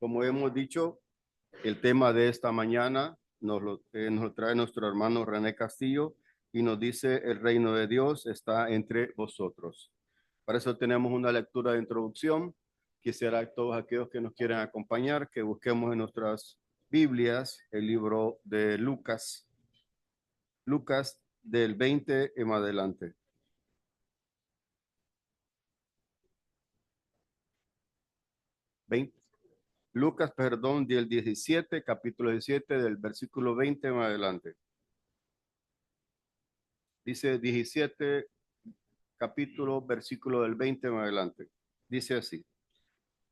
Como hemos dicho, el tema de esta mañana nos lo trae nuestro hermano René Castillo y nos dice: el reino de Dios está entre vosotros. Para eso tenemos una lectura de introducción. Quisiera a todos aquellos que nos quieren acompañar que busquemos en nuestras Biblias el libro de Lucas. Lucas del 20 en adelante. Lucas, perdón, del 17, capítulo 17, del versículo 20 en adelante. Dice 17, capítulo, versículo del 20 en adelante. Dice así: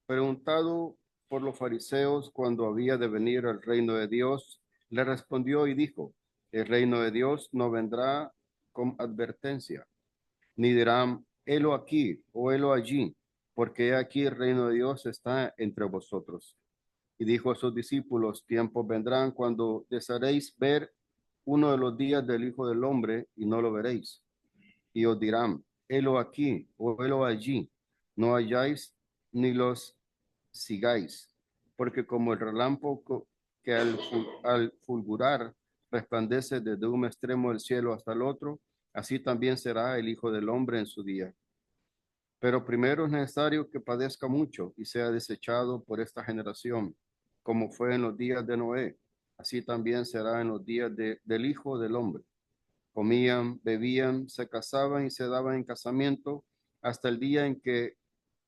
preguntado por los fariseos cuando había de venir el reino de Dios, le respondió y dijo: el reino de Dios no vendrá con advertencia, ni dirán, helo aquí o helo allí, porque aquí el reino de Dios está entre vosotros. Y dijo a sus discípulos: tiempos vendrán cuando desearéis ver uno de los días del Hijo del Hombre y no lo veréis. Y os dirán, helo aquí o helo allí, no halláis ni los sigáis, porque como el relámpago que al fulgurar resplandece desde un extremo del cielo hasta el otro, así también será el Hijo del Hombre en su día. Pero primero es necesario que padezca mucho y sea desechado por esta generación, como fue en los días de Noé. Así también será en los días del Hijo del Hombre. Comían, bebían, se casaban y se daban en casamiento hasta el día en que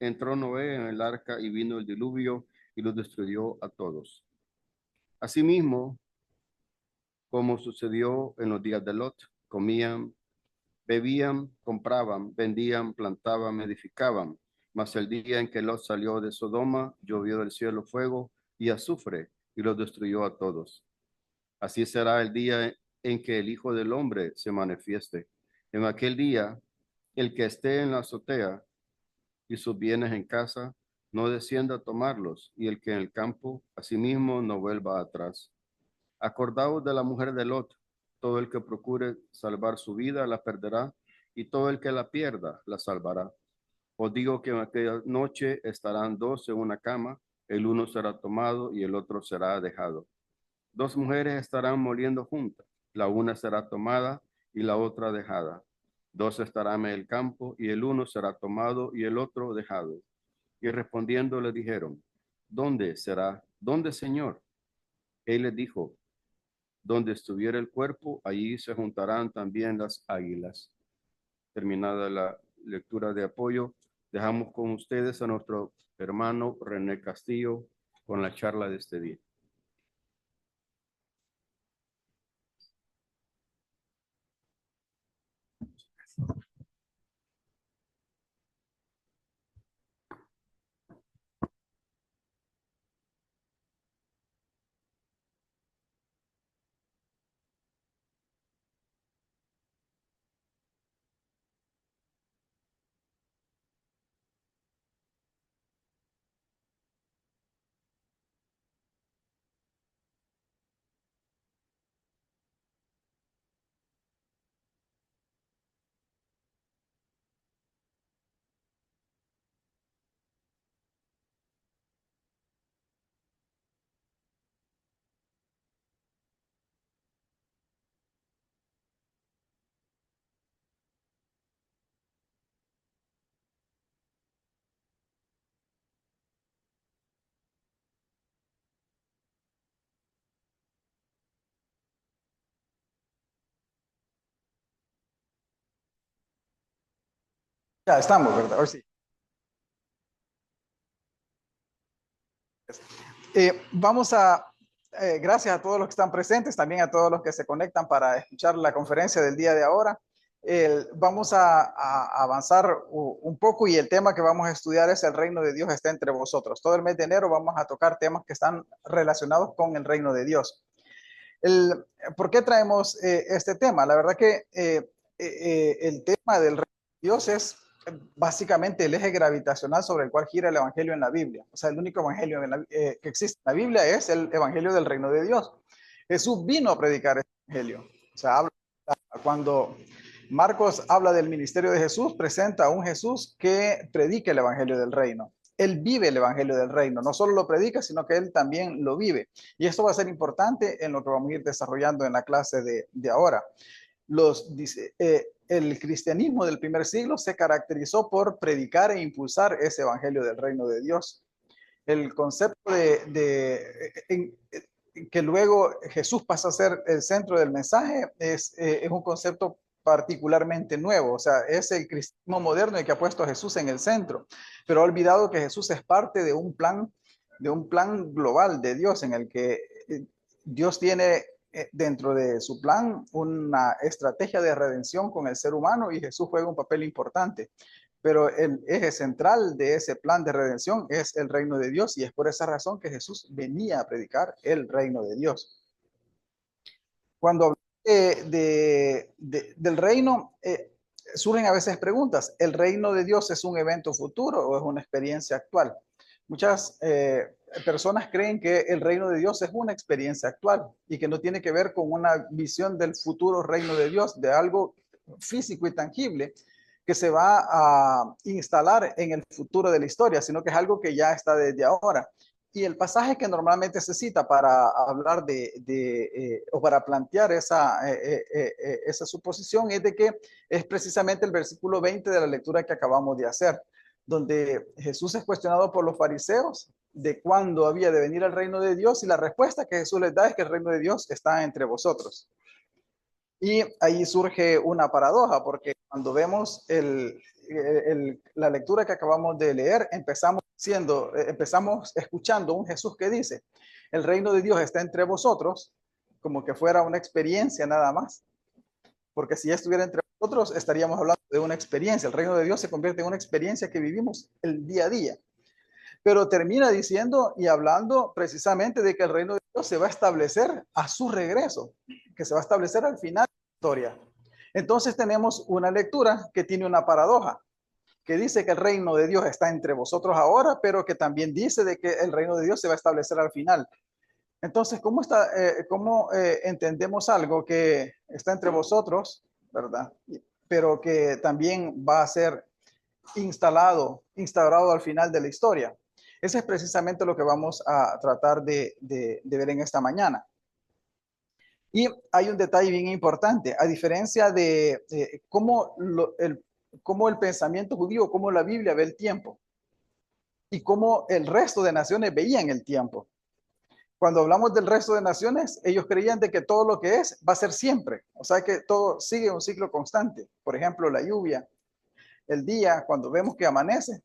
entró Noé en el arca y vino el diluvio y los destruyó a todos. Asimismo, como sucedió en los días de Lot, comían, bebían, compraban, vendían, plantaban, edificaban. Mas el día en que Lot salió de Sodoma, llovió del cielo fuego y azufre y los destruyó a todos. Así será el día en que el Hijo del Hombre se manifieste. En aquel día, el que esté en la azotea y sus bienes en casa, no descienda a tomarlos, y el que en el campo, asimismo, no vuelva atrás. Acordaos de la mujer de Lot: todo el que procure salvar su vida la perderá, y todo el que la pierda la salvará. Os digo que en aquella noche estarán dos en una cama, el uno será tomado y el otro será dejado. Dos mujeres estarán moliendo juntas, la una será tomada y la otra dejada. Dos estarán en el campo y el uno será tomado y el otro dejado. Y respondiendo le dijeron: ¿dónde será? ¿Dónde, Señor? Él les dijo: donde estuviera el cuerpo, allí se juntarán también las águilas. Terminada la lectura de apoyo, dejamos con ustedes a nuestro hermano René Castillo con la charla de este día. Ya estamos, ¿verdad? Hoy sí. Gracias a todos los que están presentes, también a todos los que se conectan para escuchar la conferencia del día de ahora. Vamos a avanzar un poco y el tema que vamos a estudiar es el reino de Dios está entre vosotros. Todo el mes de enero vamos a tocar temas que están relacionados con el reino de Dios. ¿Por qué traemos este tema? La verdad que el tema del reino de Dios es básicamente el eje gravitacional sobre el cual gira el evangelio en la Biblia. O sea, el único evangelio que existe en la Biblia es el evangelio del reino de Dios. Jesús vino a predicar este evangelio. O sea, cuando Marcos habla del ministerio de Jesús, presenta a un Jesús que predica el evangelio del reino. él vive el evangelio del reino, no solo lo predica, sino que él también lo vive. Y esto va a ser importante en lo que vamos a ir desarrollando en la clase de ahora. El cristianismo del primer siglo se caracterizó por predicar e impulsar ese evangelio del reino de Dios. El concepto que luego Jesús pasa a ser el centro del mensaje es un concepto particularmente nuevo, o sea, es el cristianismo moderno el que ha puesto a Jesús en el centro, pero ha olvidado que Jesús es parte de un plan global de Dios en el que Dios tiene dentro de su plan una estrategia de redención con el ser humano y Jesús juega un papel importante. Pero el eje central de ese plan de redención es el reino de Dios y es por esa razón que Jesús venía a predicar el reino de Dios. Cuando hablamos del reino, surgen a veces preguntas. ¿El reino de Dios es un evento futuro o es una experiencia actual? Muchas personas creen que el reino de Dios es una experiencia actual y que no tiene que ver con una visión del futuro reino de Dios, de algo físico y tangible que se va a instalar en el futuro de la historia, sino que es algo que ya está desde ahora. Y el pasaje que normalmente se cita para hablar o para plantear esa suposición es de que es precisamente el versículo 20 de la lectura que acabamos de hacer, donde Jesús es cuestionado por los fariseos de cuándo había de venir el reino de Dios y la respuesta que Jesús les da es que el reino de Dios está entre vosotros. Y ahí surge una paradoja, porque cuando vemos la lectura que acabamos de leer, empezamos escuchando un Jesús que dice, el reino de Dios está entre vosotros, como que fuera una experiencia nada más. Porque si ya estuviera entre nosotros, estaríamos hablando de una experiencia. El reino de Dios se convierte en una experiencia que vivimos el día a día. Pero termina diciendo y hablando precisamente de que el reino de Dios se va a establecer a su regreso, que se va a establecer al final de la historia. Entonces tenemos una lectura que tiene una paradoja, que dice que el reino de Dios está entre vosotros ahora, pero que también dice de que el reino de Dios se va a establecer al final. Entonces, ¿cómo entendemos algo que está entre vosotros, verdad? Pero que también va a ser instaurado al final de la historia. Ese es precisamente lo que vamos a tratar de ver en esta mañana. Y hay un detalle bien importante, a diferencia de cómo el pensamiento judío, cómo la Biblia ve el tiempo y cómo el resto de naciones veían el tiempo. Cuando hablamos del resto de naciones, ellos creían de que todo lo que es va a ser siempre, o sea que todo sigue un ciclo constante. Por ejemplo, la lluvia, el día, cuando vemos que amanece,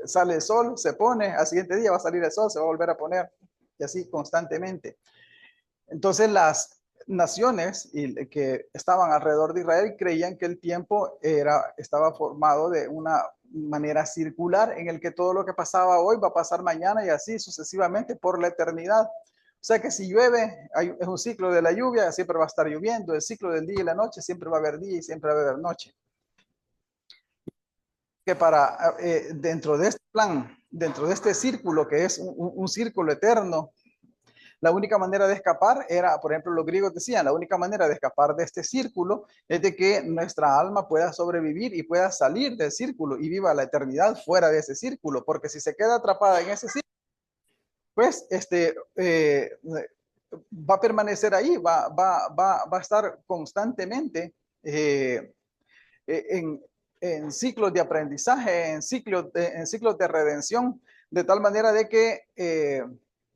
sale el sol, se pone, al siguiente día va a salir el sol, se va a volver a poner, y así constantemente. Entonces las naciones que estaban alrededor de Israel creían que el tiempo estaba formado de una manera circular en el que todo lo que pasaba hoy va a pasar mañana y así sucesivamente por la eternidad. O sea que si llueve, es un ciclo de la lluvia, siempre va a estar lloviendo, el ciclo del día y la noche, siempre va a haber día y siempre va a haber noche. Que dentro de este plan, dentro de este círculo que es un círculo eterno, la única manera de escapar era, por ejemplo, los griegos decían, la única manera de escapar de este círculo es de que nuestra alma pueda sobrevivir y pueda salir del círculo y viva la eternidad fuera de ese círculo, porque si se queda atrapada en ese círculo, pues va a permanecer ahí, va a estar constantemente en ciclos de aprendizaje, en ciclos de redención, de tal manera de que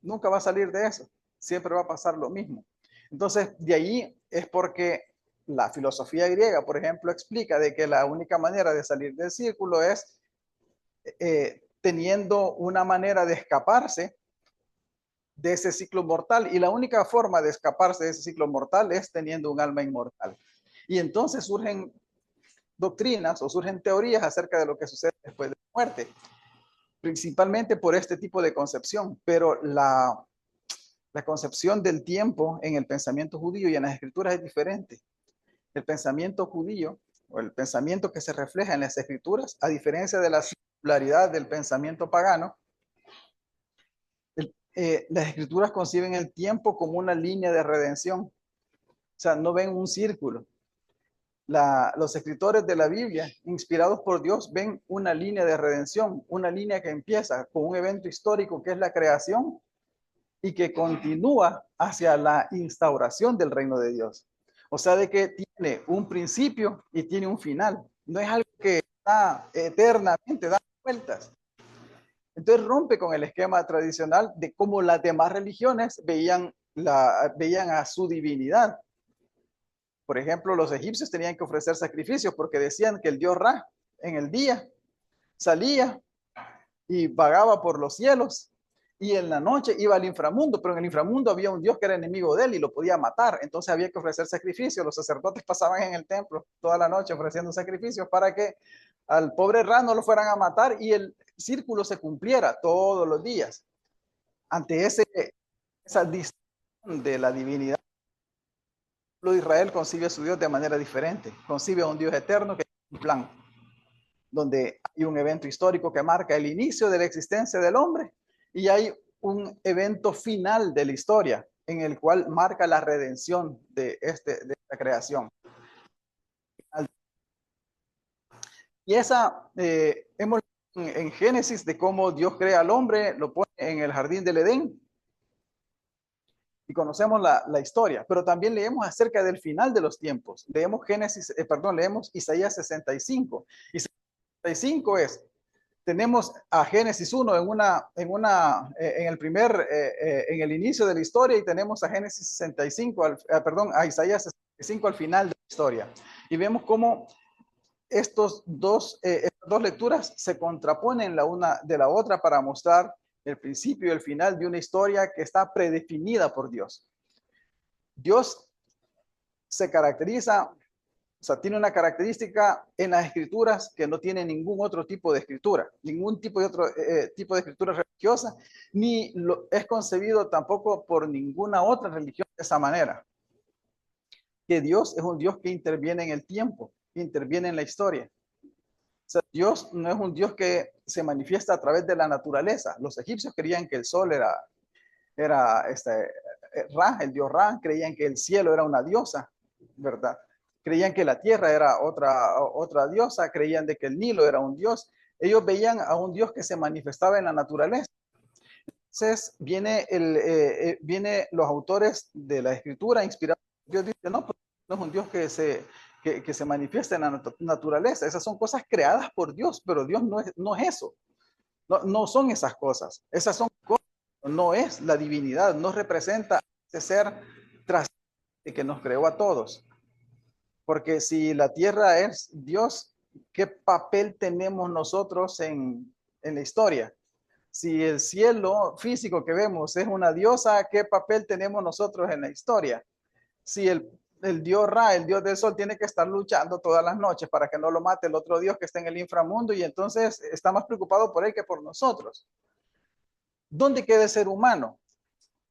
nunca va a salir de eso, siempre va a pasar lo mismo. Entonces, de ahí es porque la filosofía griega, por ejemplo, explica de que la única manera de salir del círculo es teniendo una manera de escaparse de ese ciclo mortal, y la única forma de escaparse de ese ciclo mortal es teniendo un alma inmortal. Y entonces surgen doctrinas o surgen teorías acerca de lo que sucede después de la muerte, principalmente por este tipo de concepción, pero la concepción del tiempo en el pensamiento judío y en las escrituras es diferente. El pensamiento judío o el pensamiento que se refleja en las escrituras, a diferencia de la singularidad del pensamiento pagano, las escrituras conciben el tiempo como una línea de redención. O sea, no ven un círculo. Los escritores de la Biblia, inspirados por Dios, ven una línea de redención, una línea que empieza con un evento histórico que es la creación y que continúa hacia la instauración del reino de Dios. O sea, de que tiene un principio y tiene un final. No es algo que está eternamente dando vueltas. Entonces rompe con el esquema tradicional de cómo las demás religiones veían a su divinidad. Por ejemplo, los egipcios tenían que ofrecer sacrificios porque decían que el dios Ra en el día salía y vagaba por los cielos y en la noche iba al inframundo, pero en el inframundo había un dios que era enemigo de él y lo podía matar. Entonces había que ofrecer sacrificios. Los sacerdotes pasaban en el templo toda la noche ofreciendo sacrificios para que al pobre Ra no lo fueran a matar y el círculo se cumpliera todos los días. Ante esa distinción de la divinidad, el pueblo de Israel concibe a su Dios de manera diferente. Concibe a un Dios eterno que tiene un plan, donde hay un evento histórico que marca el inicio de la existencia del hombre y hay un evento final de la historia en el cual marca la redención de esta creación. Y hemos en Génesis de cómo Dios crea al hombre, lo pone en el jardín del Edén y conocemos la historia, pero también leemos acerca del final de los tiempos. Leemos leemos Isaías 65. Y 65 tenemos a Génesis 1 en el inicio de la historia y tenemos a Génesis 65, a Isaías 65 al final de la historia. Y vemos cómo estas dos lecturas se contraponen la una de la otra para mostrar el principio y el final de una historia que está predefinida por Dios. Dios se caracteriza, o sea, tiene una característica en las escrituras que no tiene ningún otro tipo de escritura, ningún tipo de otro tipo de escritura religiosa, ni es concebido tampoco por ninguna otra religión de esa manera. Que Dios es un Dios que interviene en el tiempo, que interviene en la historia. O sea, Dios no es un Dios que se manifiesta a través de la naturaleza. Los egipcios creían que el sol era Ra, el dios Ra, creían que el cielo era una diosa, ¿verdad? Creían que la tierra era otra diosa, creían de que el Nilo era un dios. Ellos veían a un Dios que se manifestaba en la naturaleza. Entonces viene los autores de la escritura inspirados. Dios dice, no, pues, no es un Dios que se manifiesta en la naturaleza. Esas son cosas creadas por Dios, pero Dios no es eso. No son esas cosas. Esas son cosas, no es la divinidad, no representa ese ser trascendente que nos creó a todos. Porque si la tierra es Dios, ¿qué papel tenemos nosotros en la historia? Si el cielo físico que vemos es una diosa, ¿qué papel tenemos nosotros en la historia? Si el dios Ra, el dios del sol, tiene que estar luchando todas las noches para que no lo mate el otro dios que está en el inframundo y entonces está más preocupado por él que por nosotros. ¿Dónde queda el ser humano?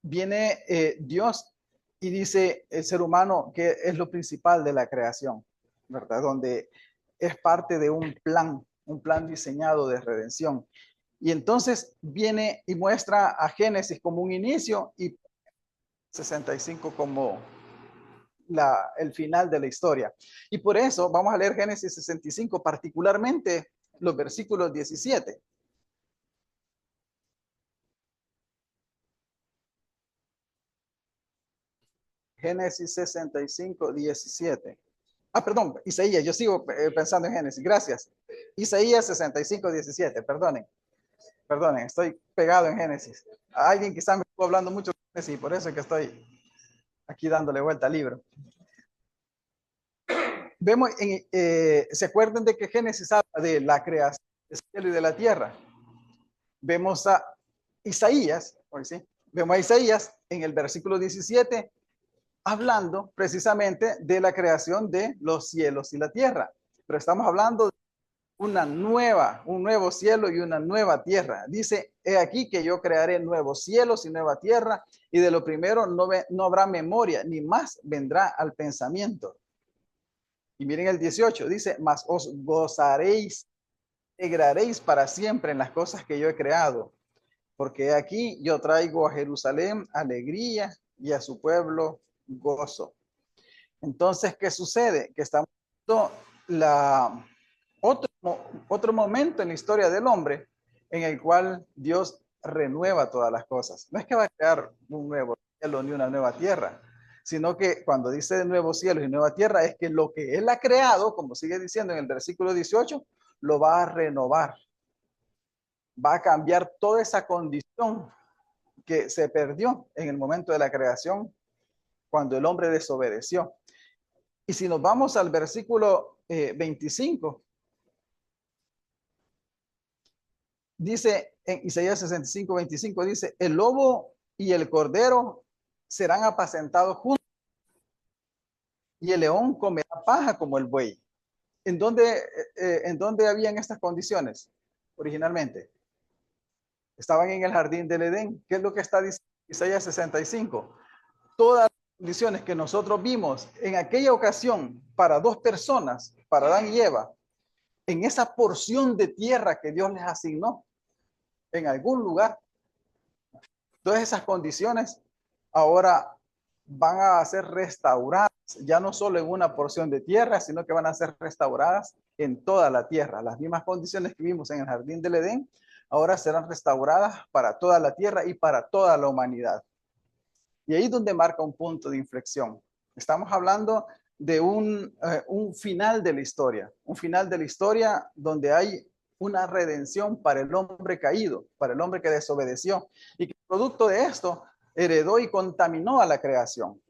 Viene Dios y dice el ser humano que es lo principal de la creación, ¿verdad? Donde es parte de un plan diseñado de redención. Y entonces viene y muestra a Génesis como un inicio y 65 como el final de la historia. Y por eso vamos a leer Génesis 65, particularmente los versículos 17. Génesis 65, 17. Perdón, Isaías, yo sigo pensando en Génesis, gracias. Isaías 65, 17, perdonen, estoy pegado en Génesis. Alguien quizá me estuvo hablando mucho de Génesis y por eso es que estoy aquí dándole vuelta al libro. Vemos, ¿se acuerdan de que Génesis habla de la creación del cielo y de la tierra? Vemos a Isaías, ¿sí? Vemos a Isaías en el versículo 17 hablando precisamente de la creación de los cielos y la tierra. Pero estamos hablando de un nuevo cielo y una nueva tierra. Dice, he aquí que yo crearé nuevos cielos y nueva tierra, y de lo primero no habrá memoria, ni más vendrá al pensamiento. Y miren el 18, dice, mas os gozaréis, alegraréis para siempre en las cosas que yo he creado, porque aquí yo traigo a Jerusalén alegría y a su pueblo gozo. Entonces, ¿qué sucede? Que estamos la, otro momento en la historia del hombre en el cual Dios renueva todas las cosas. No es que va a crear un nuevo cielo ni una nueva tierra, sino que cuando dice de nuevos cielos y nueva tierra es que lo que Él ha creado, como sigue diciendo en el versículo 18, lo va a renovar. Va a cambiar toda esa condición que se perdió en el momento de la creación cuando el hombre desobedeció. Y si nos vamos al versículo 25, dice en Isaías 65, 25, dice, el lobo y el cordero serán apacentados juntos y el león comerá paja como el buey. ¿En dónde habían estas condiciones originalmente? Estaban en el jardín del Edén. ¿Qué es lo que está diciendo Isaías 65? Todas las condiciones que nosotros vimos en aquella ocasión para dos personas, para Adán y Eva, en esa porción de tierra que Dios les asignó, en algún lugar, todas esas condiciones ahora van a ser restauradas, ya no solo en una porción de tierra, sino que van a ser restauradas en toda la tierra. Las mismas condiciones que vimos en el jardín del Edén, ahora serán restauradas para toda la tierra y para toda la humanidad. Y ahí es donde marca un punto de inflexión. Estamos hablando de un final de la historia, un final de la historia donde hay una redención para el hombre caído, para el hombre que desobedeció, y que producto de esto heredó y contaminó a la creación.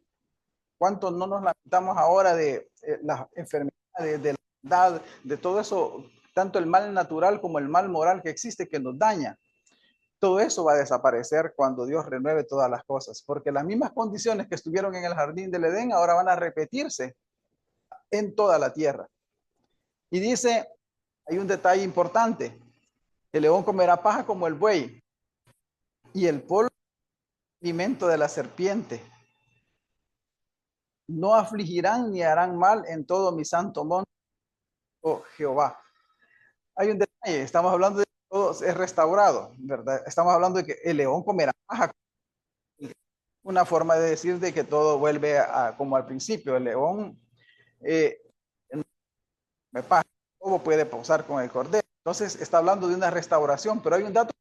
¿Cuántos no nos lamentamos ahora de las enfermedades, de la maldad, de todo eso, tanto el mal natural como el mal moral que existe que nos daña? Todo eso va a desaparecer cuando Dios renueve todas las cosas, porque las mismas condiciones que estuvieron en el jardín del Edén ahora van a repetirse en toda la tierra. Y dice, hay un detalle importante, el león comerá paja como el buey y el polvo alimento de la serpiente. No afligirán ni harán mal en todo mi santo monte, oh Jehová. Hay un detalle, estamos hablando de que todo es restaurado, ¿verdad? Estamos hablando de que el león comerá paja. Una forma de decir de que todo vuelve a como al principio. El león me paja, todo puede posar con el cordero. Entonces está hablando de una restauración, pero hay un dato,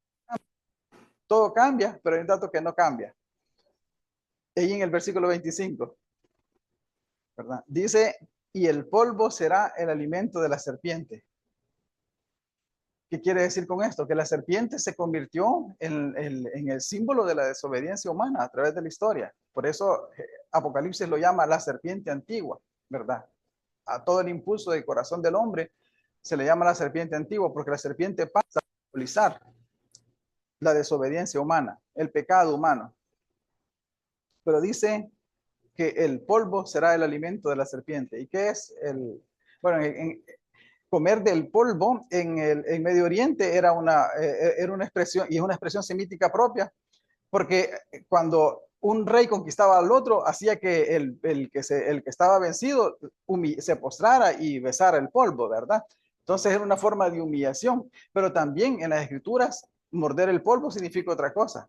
todo cambia, pero hay un dato que no cambia. Ahí en el versículo 25, ¿verdad? Dice, y el polvo será el alimento de la serpiente. ¿Qué quiere decir con esto? Que la serpiente se convirtió en el símbolo de la desobediencia humana a través de la historia. Por eso Apocalipsis lo llama la serpiente antigua, ¿verdad? A todo el impulso del corazón del hombre se le llama la serpiente antigua, porque la serpiente pasa a simbolizar la desobediencia humana, el pecado humano. Pero dice que el polvo será el alimento de la serpiente. ¿Y qué es el? Bueno, comer del polvo en Medio Oriente era una expresión, y es una expresión semítica propia, porque cuando un rey conquistaba al otro, hacía que el que estaba vencido se postrara y besara el polvo, ¿verdad? Entonces era una forma de humillación, pero también en las escrituras, morder el polvo significa otra cosa.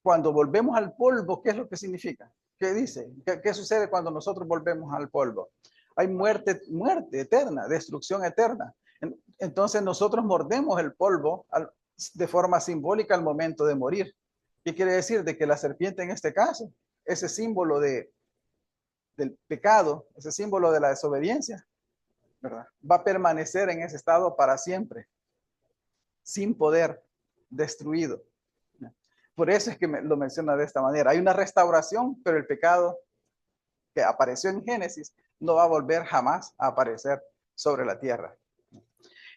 Cuando volvemos al polvo, ¿qué es lo que significa? ¿Qué dice? ¿Qué sucede cuando nosotros volvemos al polvo? Hay muerte eterna, destrucción eterna. Entonces nosotros mordemos el polvo de forma simbólica al momento de morir. ¿Qué quiere decir? De que la serpiente en este caso, ese símbolo del pecado, ese símbolo de la desobediencia, ¿verdad? Va a permanecer en ese estado para siempre, sin poder, destruido. Por eso es que lo menciona de esta manera. Hay una restauración, pero el pecado que apareció en Génesis no va a volver jamás a aparecer sobre la tierra.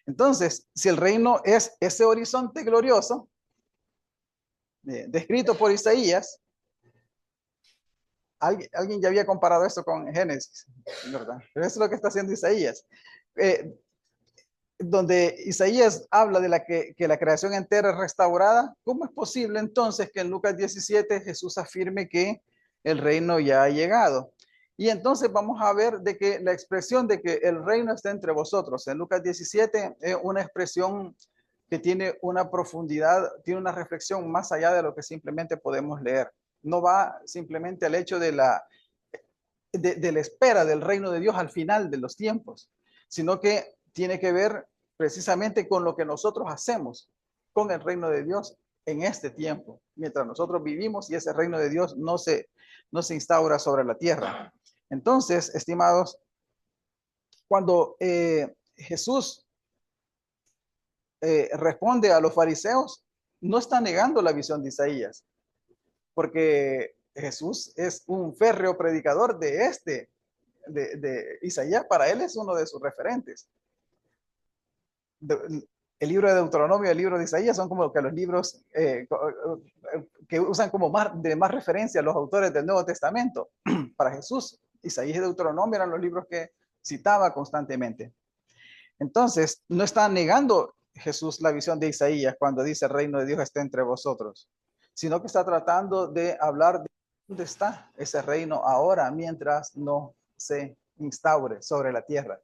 Entonces, si el reino es ese horizonte glorioso, descrito por Isaías, alguien ya había comparado esto con Génesis, ¿verdad? Pero eso es lo que está haciendo Isaías. Donde Isaías habla de que la creación entera es restaurada, ¿cómo es posible entonces que en Lucas 17 Jesús afirme que el reino ya ha llegado? Y entonces vamos a ver de que la expresión de que el reino está entre vosotros en Lucas 17 es una expresión que tiene una profundidad, tiene una reflexión más allá de lo que simplemente podemos leer. No va simplemente al hecho de de la espera del reino de Dios al final de los tiempos, sino que tiene que ver precisamente con lo que nosotros hacemos con el reino de Dios en este tiempo, mientras nosotros vivimos y ese reino de Dios no se instaura sobre la tierra. Entonces, estimados, cuando Jesús responde a los fariseos, no está negando la visión de Isaías, porque Jesús es un férreo predicador de Isaías. Para él es uno de sus referentes. El libro de Deuteronomio y el libro de Isaías son como que los libros que usan como de más referencia a los autores del Nuevo Testamento. Para Jesús, Isaías y Deuteronomio eran los libros que citaba constantemente. Entonces, no está negando Jesús la visión de Isaías cuando dice el reino de Dios está entre vosotros, sino que está tratando de hablar de dónde está ese reino ahora mientras no se instaure sobre la tierra.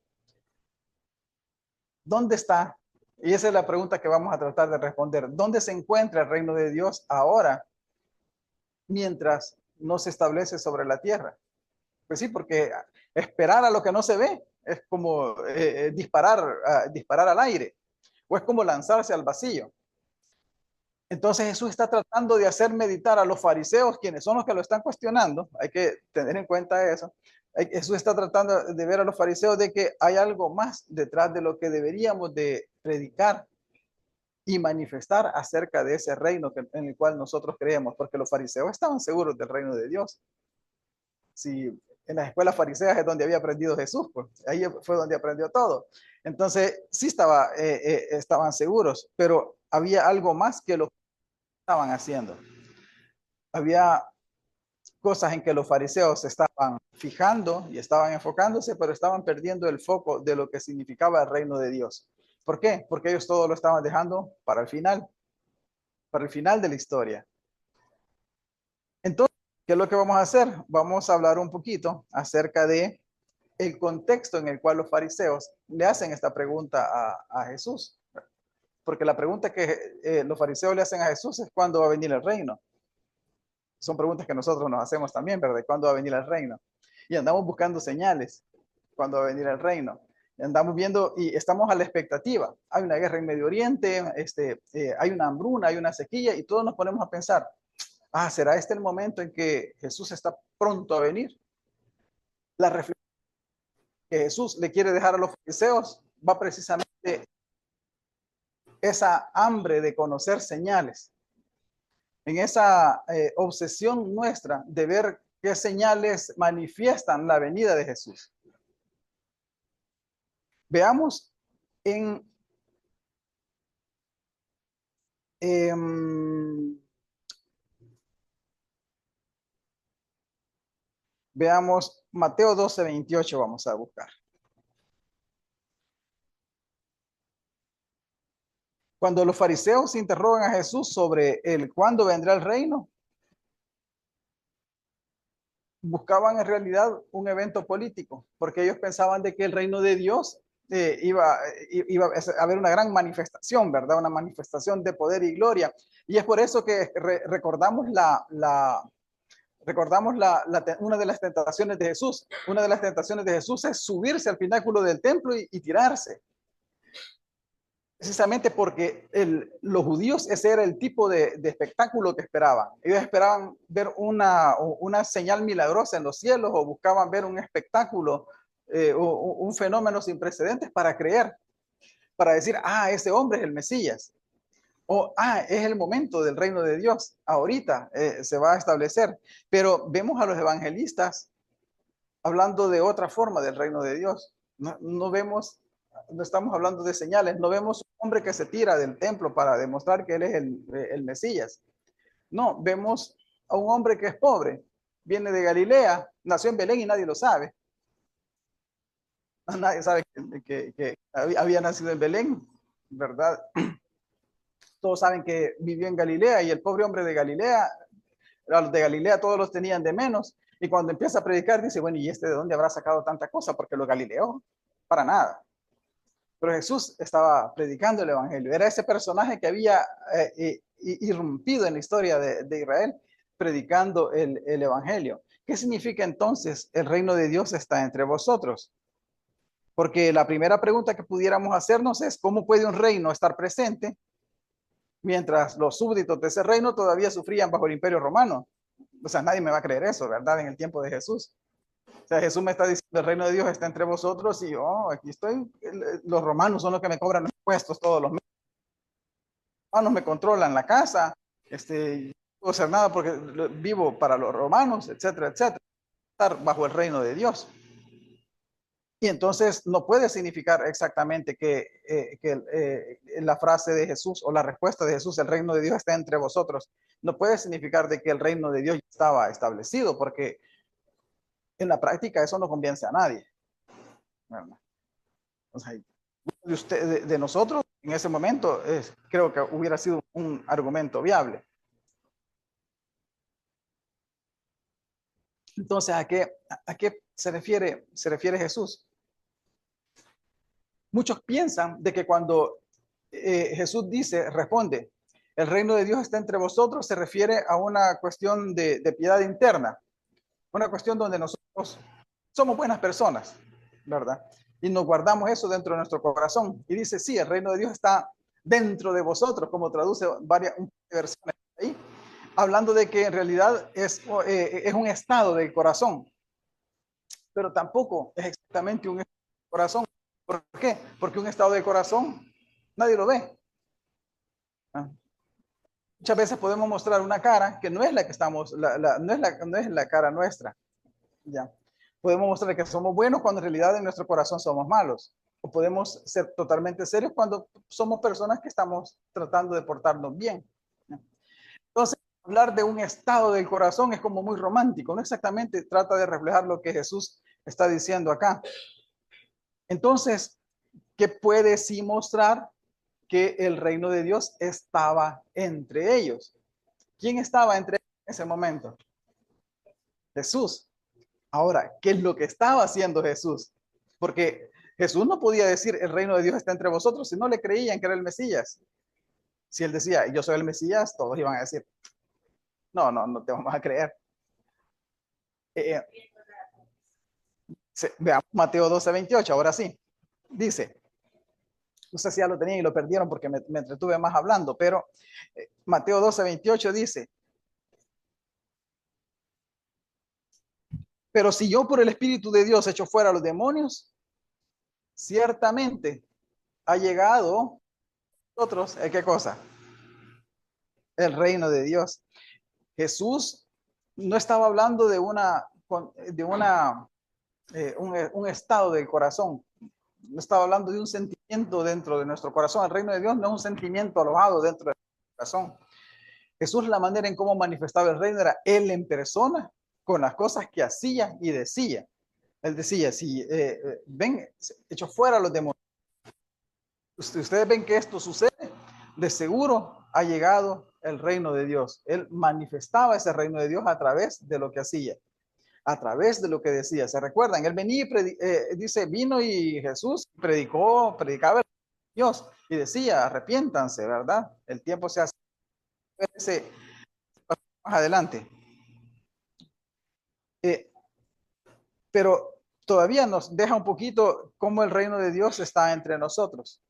¿Dónde está? Y esa es la pregunta que vamos a tratar de responder. ¿Dónde se encuentra el reino de Dios ahora mientras no se establece sobre la tierra? Pues sí, porque esperar a lo que no se ve es como disparar al aire, o es como lanzarse al vacío. Entonces Jesús está tratando de hacer meditar a los fariseos, quienes son los que lo están cuestionando. Hay que tener en cuenta eso. Jesús está tratando de ver a los fariseos de que hay algo más detrás de lo que deberíamos de predicar y manifestar acerca de ese reino en el cual nosotros creemos, porque los fariseos estaban seguros del reino de Dios. Si en las escuelas fariseas es donde había aprendido Jesús, pues ahí fue donde aprendió todo. Entonces sí estaban seguros, pero había algo más que lo estaban haciendo. Había cosas en que los fariseos estaban fijando y estaban enfocándose, pero estaban perdiendo el foco de lo que significaba el reino de Dios. ¿Por qué? Porque ellos todo lo estaban dejando para el final de la historia. Entonces, ¿qué es lo que vamos a hacer? Vamos a hablar un poquito acerca de el contexto en el cual los fariseos le hacen esta pregunta a Jesús. Porque la pregunta que los fariseos le hacen a Jesús es ¿cuándo va a venir el reino? Son preguntas que nosotros nos hacemos también, ¿verdad? ¿Cuándo va a venir el reino? Y andamos buscando señales. ¿Cuándo va a venir el reino? Y andamos viendo y estamos a la expectativa. Hay una guerra en Medio Oriente, hay una hambruna, hay una sequía y todos nos ponemos a pensar, ¿será este el momento en que Jesús está pronto a venir? La reflexión que Jesús le quiere dejar a los fariseos va precisamente esa hambre de conocer señales, en esa obsesión nuestra de ver qué señales manifiestan la venida de Jesús. Veamos veamos Mateo 12:28, vamos a buscar. Cuando los fariseos interrogan a Jesús sobre cuándo vendrá el reino, buscaban en realidad un evento político, porque ellos pensaban de que el reino de Dios iba a haber una gran manifestación, ¿verdad? Una manifestación de poder y gloria. Y es por eso que recordamos una de las tentaciones de Jesús. Una de las tentaciones de Jesús es subirse al pináculo del templo y tirarse. Precisamente porque los judíos ese era el tipo de espectáculo que esperaban. Ellos esperaban ver una señal milagrosa en los cielos o buscaban ver un espectáculo, un fenómeno sin precedentes para creer, para decir, ese hombre es el Mesías. O, es el momento del reino de Dios. Ahorita se va a establecer. Pero vemos a los evangelistas hablando de otra forma del reino de Dios. No estamos hablando de señales, no vemos un hombre que se tira del templo para demostrar que él es el Mesías. No, vemos a un hombre que es pobre, viene de Galilea, nació en Belén y nadie lo sabe. Nadie sabe que había nacido en Belén, ¿verdad? Todos saben que vivió en Galilea y el pobre hombre de Galilea, los de Galilea todos los tenían de menos. Y cuando empieza a predicar dice, bueno, ¿y de dónde habrá sacado tanta cosa? Porque los galileos, para nada. Pero Jesús estaba predicando el evangelio. Era ese personaje que había irrumpido en la historia de Israel, predicando el evangelio. ¿qué significa entonces el reino de Dios está entre vosotros? Porque la primera pregunta que pudiéramos hacernos es, ¿cómo puede un reino estar presente mientras los súbditos de ese reino todavía sufrían bajo el imperio romano? O sea, nadie me va a creer eso, ¿verdad? En el tiempo de Jesús. O sea, Jesús me está diciendo, el reino de Dios está entre vosotros y yo, aquí estoy. Los romanos son los que me cobran los impuestos todos los meses. Los romanos me controlan la casa. No puedo hacer nada porque vivo para los romanos, etcétera, etcétera. Estar bajo el reino de Dios. Y entonces no puede significar exactamente que la frase de Jesús o la respuesta de Jesús, el reino de Dios está entre vosotros, no puede significar de que el reino de Dios estaba establecido, porque en la práctica eso no convence a nadie. O sea, de nosotros en ese momento creo que hubiera sido un argumento viable. Entonces, ¿a qué se refiere Jesús? Muchos piensan de que cuando Jesús responde, el reino de Dios está entre vosotros, se refiere a una cuestión de piedad interna, una cuestión donde nosotros somos buenas personas, ¿verdad? Y nos guardamos eso dentro de nuestro corazón. Y dice, sí, el reino de Dios está dentro de vosotros, como traduce varias versiones ahí, hablando de que en realidad es un estado del corazón, pero tampoco es exactamente un estado del corazón. ¿Por qué? Porque un estado de corazón nadie lo ve. Muchas veces podemos mostrar una cara que no es la que estamos, no es la cara nuestra. Ya. Podemos mostrar que somos buenos cuando en realidad en nuestro corazón somos malos. O podemos ser totalmente serios cuando somos personas que estamos tratando de portarnos bien. Entonces, hablar de un estado del corazón es como muy romántico, no exactamente trata de reflejar lo que Jesús está diciendo acá. Entonces, ¿qué puede sí mostrar que el reino de Dios estaba entre ellos? ¿Quién estaba entre ellos en ese momento? Jesús. Ahora, ¿qué es lo que estaba haciendo Jesús? Porque Jesús no podía decir el reino de Dios está entre vosotros si no le creían que era el Mesías. Si él decía yo soy el Mesías, todos iban a decir no te vamos a creer. Veamos Mateo 12:28, ahora sí. Dice, no sé si ya lo tenían y lo perdieron porque me entretuve más hablando, pero Mateo 12:28 dice, pero si yo por el Espíritu de Dios echo fuera a los demonios, ciertamente ha llegado a nosotros, ¿qué cosa? El reino de Dios. Jesús no estaba hablando de un estado del corazón, no estaba hablando de un sentimiento dentro de nuestro corazón. El reino de Dios no es un sentimiento alojado dentro de nuestro corazón. Jesús, la manera en cómo manifestaba el reino era él en persona, con las cosas que hacía y decía. Él decía, si ven, echo fuera a los demonios. Ustedes ven que esto sucede, de seguro ha llegado el reino de Dios. Él manifestaba ese reino de Dios a través de lo que hacía, a través de lo que decía. ¿Se recuerdan? Él venía y dice, vino y Jesús predicaba el Dios y decía, arrepiéntanse, ¿verdad? El tiempo se hace más adelante. Pero todavía nos deja un poquito cómo el reino de Dios está entre nosotros.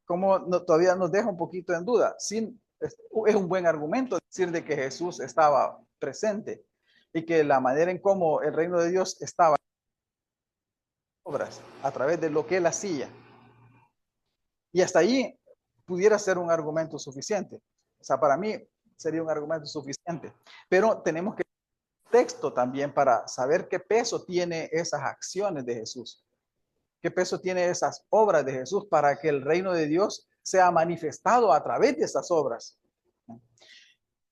Todavía nos deja un poquito en duda. Es un buen argumento decir de que Jesús estaba presente y que la manera en cómo el reino de Dios estaba obras a través de lo que él hacía. Y hasta ahí pudiera ser un argumento suficiente. O sea, para mí sería un argumento suficiente. Pero tenemos que texto también para saber qué peso tiene esas acciones de Jesús. ¿Qué peso tiene esas obras de Jesús para que el reino de Dios sea manifestado a través de esas obras?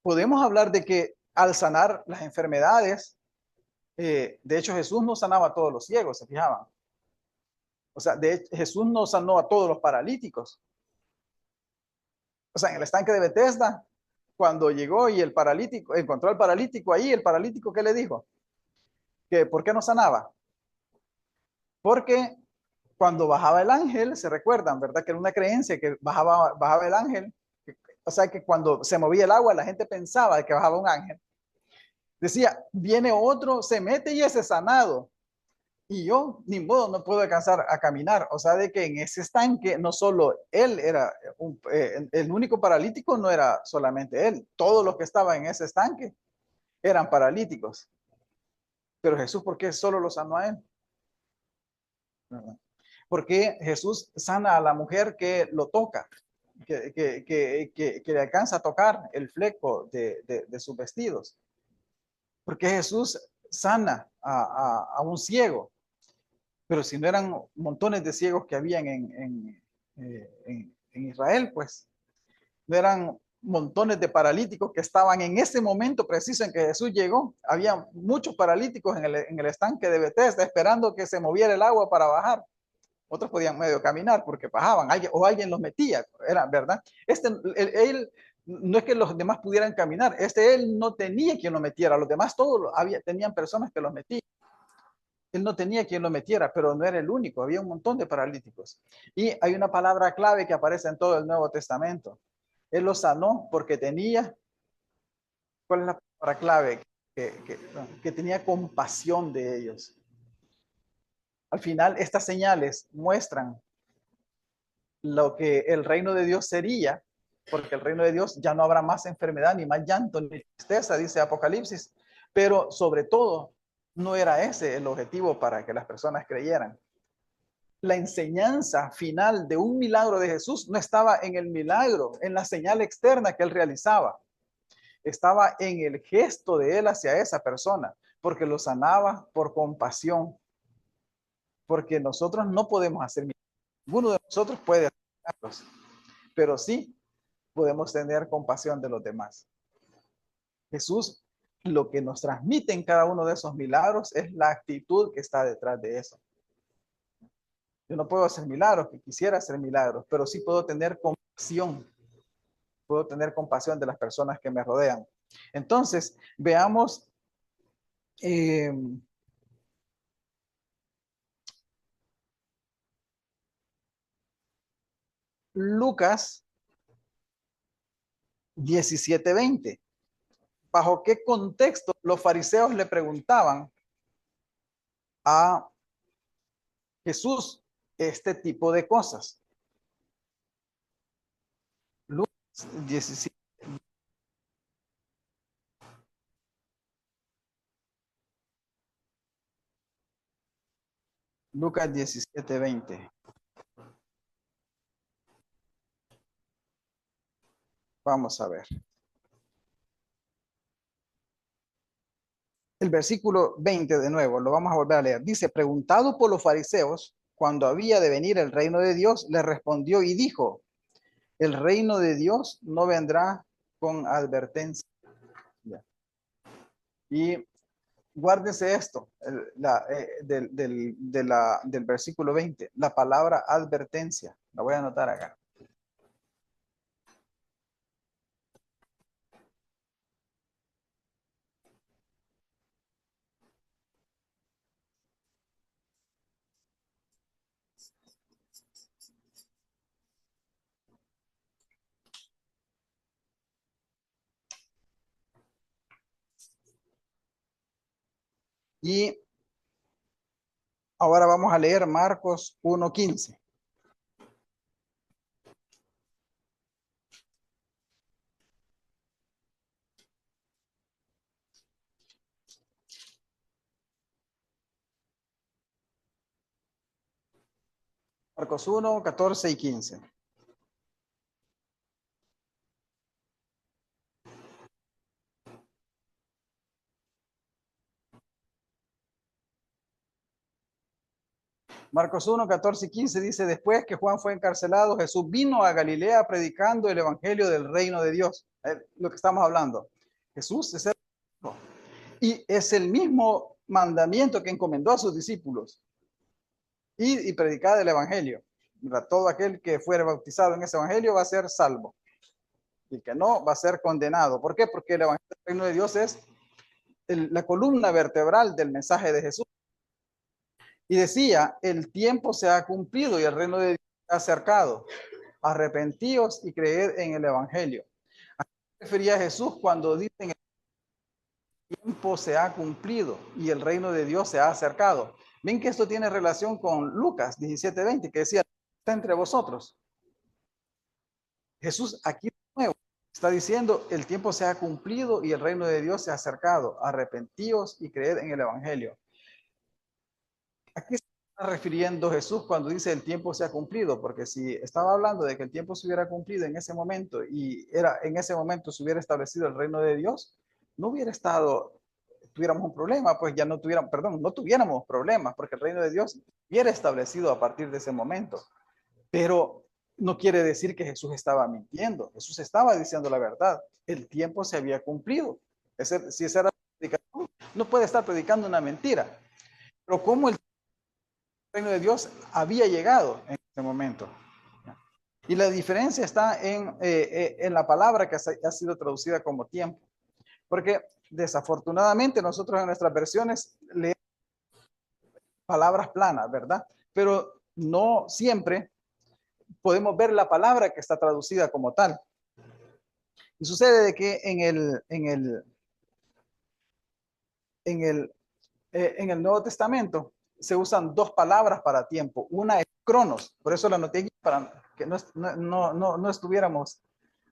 Podemos hablar de que al sanar las enfermedades, de hecho Jesús no sanaba a todos los ciegos, ¿se fijaban? O sea, Jesús no sanó a todos los paralíticos. O sea, en el estanque de Bethesda, cuando llegó y el paralítico, encontró al paralítico ahí, el paralítico, ¿qué le dijo? Que ¿por qué no sanaba? Porque cuando bajaba el ángel, se recuerdan, ¿verdad? Que era una creencia que bajaba el ángel. O sea, que cuando se movía el agua, la gente pensaba que bajaba un ángel. Decía, viene otro, se mete y es sanado. Y yo, ni modo, no puedo alcanzar a caminar. O sea, de que en ese estanque no solo él era el único paralítico, no era solamente él. Todos los que estaban en ese estanque eran paralíticos. Pero Jesús, ¿por qué solo lo sanó a él? Porque Jesús sana a la mujer que lo toca, que le alcanza a tocar el fleco de sus vestidos. Porque Jesús sana a un ciego, pero si no eran montones de ciegos que habían en Israel, pues no eran montones de paralíticos que estaban en ese momento preciso en que Jesús llegó. Había muchos paralíticos en el estanque de Betesda esperando que se moviera el agua para bajar. Otros podían medio caminar porque bajaban, alguien los metía, era verdad. Él no es que los demás pudieran caminar, él no tenía quien lo metiera, los demás todos tenían personas que los metían. Él no tenía quien lo metiera, pero no era el único, había un montón de paralíticos. Y hay una palabra clave que aparece en todo el Nuevo Testamento. Él los sanó porque tenía, ¿cuál es la palabra clave? Que tenía compasión de ellos. Al final, estas señales muestran lo que el reino de Dios sería, porque el reino de Dios ya no habrá más enfermedad, ni más llanto, ni tristeza, dice Apocalipsis, pero sobre todo no era ese el objetivo para que las personas creyeran. La enseñanza final de un milagro de Jesús no estaba en el milagro, en la señal externa que él realizaba, estaba en el gesto de él hacia esa persona, porque lo sanaba por compasión, porque nosotros no podemos hacer milagros, ninguno de nosotros puede hacer milagros, pero sí podemos tener compasión de los demás. Jesús lo que nos transmite en cada uno de esos milagros es la actitud que está detrás de eso. Yo no puedo hacer milagros, que quisiera hacer milagros, pero sí puedo tener compasión. Puedo tener compasión de las personas que me rodean. Entonces, veamos Lucas 17:20. ¿Bajo qué contexto los fariseos le preguntaban a Jesús este tipo de cosas? Lucas 17. Lucas 17:20. Vamos a ver. El versículo 20 de nuevo, lo vamos a volver a leer. Dice, preguntado por los fariseos, cuando había de venir el reino de Dios, le respondió y dijo, el reino de Dios no vendrá con advertencia. Y guárdense esto, del versículo 20, la palabra advertencia. La voy a anotar acá. Y ahora vamos a leer Marcos 1:15. Marcos 1, 14 y 15. Marcos 1, 14 y 15 dice, después que Juan fue encarcelado, Jesús vino a Galilea predicando el evangelio del reino de Dios. Lo que estamos hablando. Jesús es el mismo. Y es el mismo mandamiento que encomendó a sus discípulos. Ir y predicar el evangelio. Todo aquel que fuere bautizado en ese evangelio va a ser salvo. Y el que no va a ser condenado. ¿Por qué? Porque el evangelio del reino de Dios es la columna vertebral del mensaje de Jesús. Y decía, el tiempo se ha cumplido y el reino de Dios se ha acercado. Arrepentíos y creed en el evangelio. ¿A qué se refería Jesús cuando dicen tiempo se ha cumplido y el reino de Dios se ha acercado. Ven que esto tiene relación con Lucas 17:20, que decía, está entre vosotros. Jesús aquí de nuevo está diciendo, el tiempo se ha cumplido y el reino de Dios se ha acercado. Arrepentíos y creed en el evangelio. ¿A qué se está refiriendo Jesús cuando dice el tiempo se ha cumplido? Porque si estaba hablando de que el tiempo se hubiera cumplido en ese momento y era en ese momento se hubiera establecido el reino de Dios, no hubiera estado, tuviéramos un problema, pues ya no tuviéramos, perdón, no tuviéramos problemas, porque el reino de Dios hubiera establecido a partir de ese momento. Pero no quiere decir que Jesús estaba mintiendo. Jesús estaba diciendo la verdad. El tiempo se había cumplido. Si esa era la predicación, no puede estar predicando una mentira. Pero como el reino de Dios había llegado en ese momento. Y la diferencia está en la palabra que ha sido traducida como tiempo. Porque desafortunadamente nosotros en nuestras versiones leemos palabras planas, ¿verdad? Pero no siempre podemos ver la palabra que está traducida como tal. Y sucede de que en el Nuevo Testamento se usan dos palabras para tiempo. Una es cronos, por eso la anoté aquí para que no estuviéramos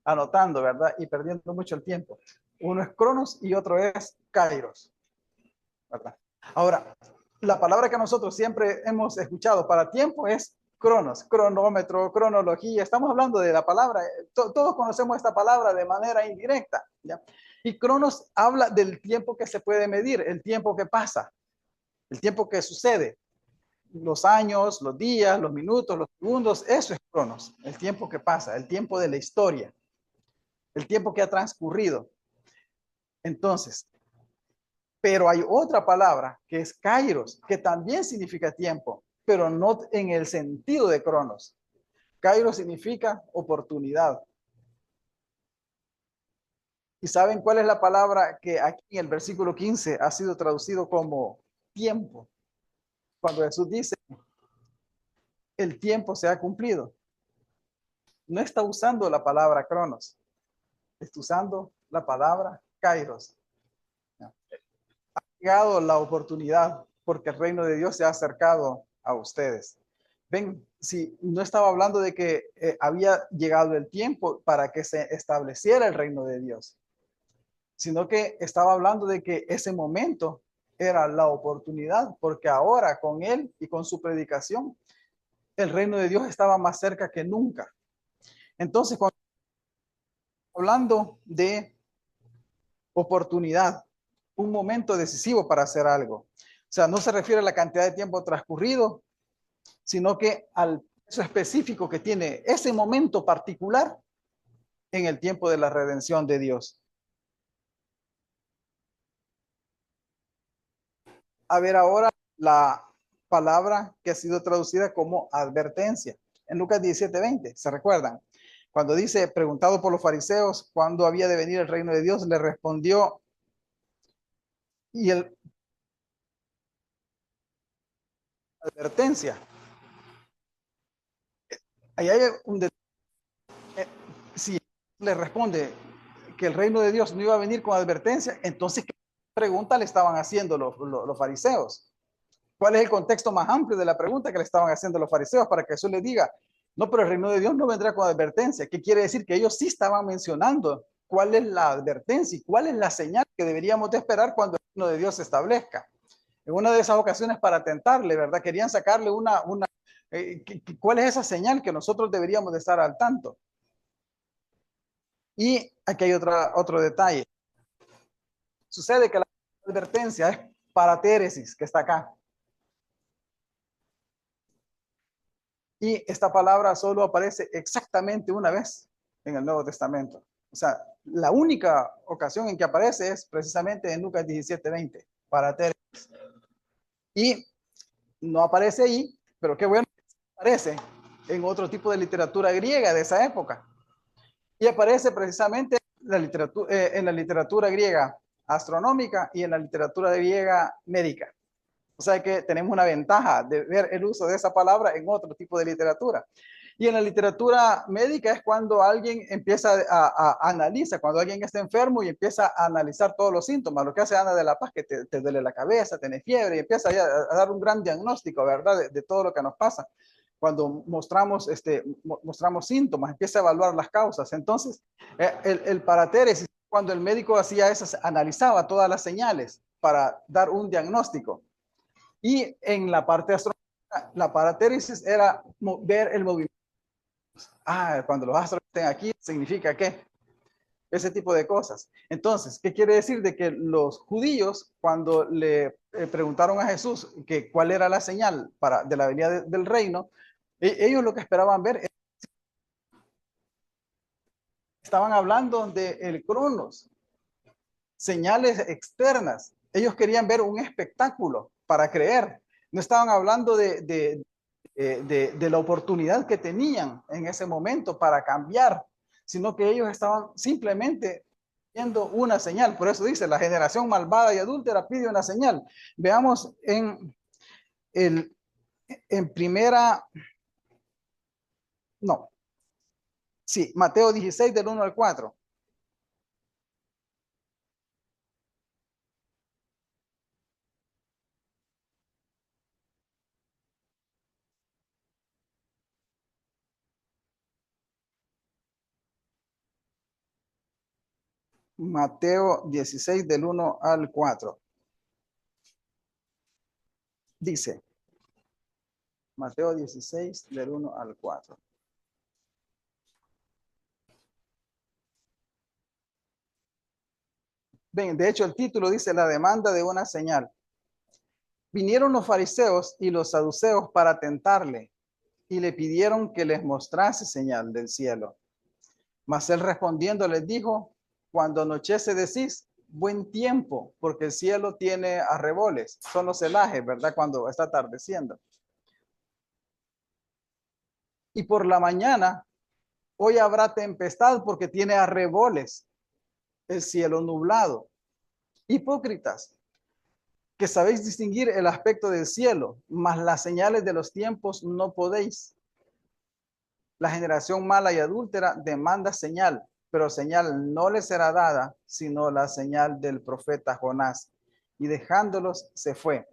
anotando, ¿verdad? Y perdiendo mucho el tiempo. Uno es cronos y otro es kairos, ¿verdad? Ahora, la palabra que nosotros siempre hemos escuchado para tiempo es cronos, cronómetro, cronología. Estamos hablando de la palabra, todos conocemos esta palabra de manera indirecta, ¿ya? Y cronos habla del tiempo que se puede medir, el tiempo que pasa, el tiempo que sucede, los años, los días, los minutos, los segundos, eso es cronos, el tiempo que pasa, el tiempo de la historia, el tiempo que ha transcurrido. Entonces, pero hay otra palabra que es kairos, que también significa tiempo, pero no en el sentido de cronos. Kairos significa oportunidad. ¿Y saben cuál es la palabra que aquí en el versículo 15 ha sido traducido como tiempo? Cuando Jesús dice, el tiempo se ha cumplido. No está usando la palabra cronos, está usando la palabra kairos. Ha llegado la oportunidad porque el reino de Dios se ha acercado a ustedes. Ven, si no estaba hablando de que había llegado el tiempo para que se estableciera el reino de Dios, sino que estaba hablando de que ese momento era la oportunidad, porque ahora con él y con su predicación, el reino de Dios estaba más cerca que nunca. Entonces, cuando hablando de oportunidad, un momento decisivo para hacer algo, o sea, no se refiere a la cantidad de tiempo transcurrido, sino que al peso específico que tiene ese momento particular en el tiempo de la redención de Dios. A ver ahora la palabra que ha sido traducida como advertencia. En Lucas 17:20, ¿se recuerdan? Cuando dice, preguntado por los fariseos, ¿cuándo había de venir el reino de Dios? Le respondió, y el advertencia. Ahí hay un si le responde que el reino de Dios no iba a venir con advertencia, entonces, ¿qué pregunta le estaban haciendo los fariseos? ¿Cuál es el contexto más amplio de la pregunta que le estaban haciendo los fariseos para que Jesús les diga, no, pero el reino de Dios no vendrá con advertencia? ¿Qué quiere decir? Que ellos sí estaban mencionando cuál es la advertencia y cuál es la señal que deberíamos de esperar cuando el reino de Dios se establezca. En una de esas ocasiones para tentarle, ¿verdad? Querían sacarle ¿cuál es esa señal que nosotros deberíamos de estar al tanto? Y aquí hay otro detalle. Sucede que la advertencia es paratéresis, que está acá. Y esta palabra solo aparece exactamente una vez en el Nuevo Testamento. O sea, la única ocasión en que aparece es precisamente en Lucas 17:20, paratéresis. Y no aparece ahí, pero qué bueno que aparece en otro tipo de literatura griega de esa época. Y aparece precisamente en la literatura griega astronómica y en la literatura griega médica. O sea que tenemos una ventaja de ver el uso de esa palabra en otro tipo de literatura. Y en la literatura médica es cuando alguien empieza a analizar, cuando alguien está enfermo y empieza a analizar todos los síntomas. Lo que hace Ana de la Paz, que te duele la cabeza, tenés fiebre, y empieza a dar un gran diagnóstico, ¿verdad? De todo lo que nos pasa. Cuando mostramos síntomas, empieza a evaluar las causas. Entonces, el paratéresis, cuando el médico hacía eso, analizaba todas las señales para dar un diagnóstico. Y en la parte astronómica, la paratéresis era ver el movimiento. Cuando los astros estén aquí, significa que ese tipo de cosas. Entonces, ¿qué quiere decir? De que los judíos, cuando le preguntaron a Jesús que cuál era la señal de la venida del reino, ellos lo que esperaban ver, estaban hablando del Cronos, señales externas. Ellos querían ver un espectáculo para creer. No estaban hablando de la oportunidad que tenían en ese momento para cambiar, sino que ellos estaban simplemente viendo una señal. Por eso dice, la generación malvada y adúltera pide una señal. Veamos en primera, no, sí, Mateo 16 del 1 al 4. Mateo 16 del 1 al 4. Dice, Mateo 16 del 1 al 4. Ven, de hecho el título dice la demanda de una señal. Vinieron los fariseos y los saduceos para tentarle y le pidieron que les mostrase señal del cielo. Mas él respondiendo les dijo, cuando anochece decís, buen tiempo, porque el cielo tiene arreboles. Son los celajes, ¿verdad? Cuando está atardeciendo. Y por la mañana, hoy habrá tempestad porque tiene arreboles, el cielo nublado. Hipócritas, que sabéis distinguir el aspecto del cielo, mas las señales de los tiempos no podéis. La generación mala y adúltera demanda señal, pero señal no le será dada, sino la señal del profeta Jonás. Y dejándolos, se fue.